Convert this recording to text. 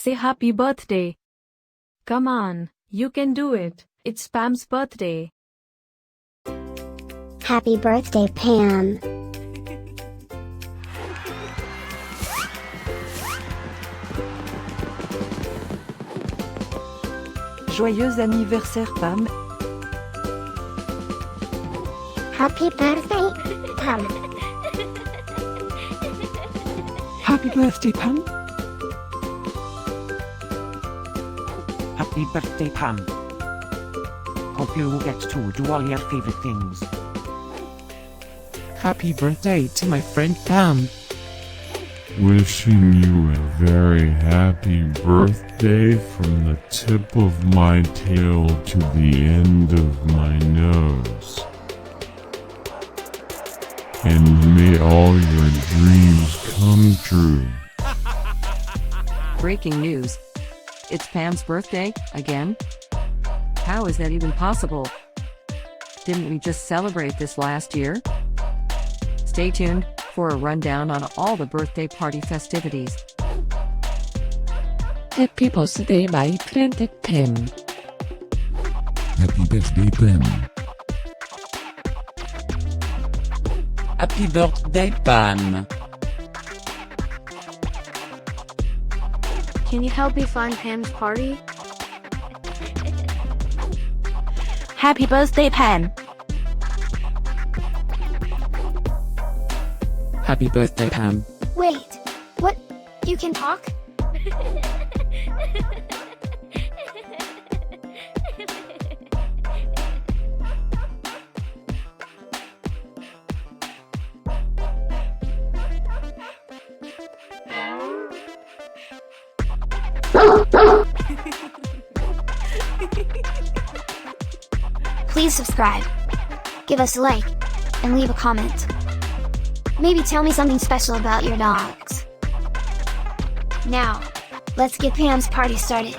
Say happy birthday. Come on, you can do it. It's Pam's birthday. Happy birthday, Pam. Joyeux anniversaire, Pam. Happy birthday, Pam. Happy birthday, Pam. Happy birthday, Pam. Hope you get to do all your favorite things. Happy birthday to my friend Pam. Wishing you a very happy birthday from the tip of my tail to the end of my nose. And may all your dreams come true. Breaking news. It's Pam's birthday, again? How is that even possible? Didn't we just celebrate this last year? Stay tuned for a rundown on all the birthday party festivities. Happy birthday, my friend Pam. Happy birthday, Pam. Happy birthday, Pam. Can you help me find Pam's party? Happy birthday, Pam. Happy birthday, Pam. Wait, what? You can talk? Please subscribe, give us a like, and leave a comment. Maybe tell me something special about your dogs. Now, let's get Pam's party started.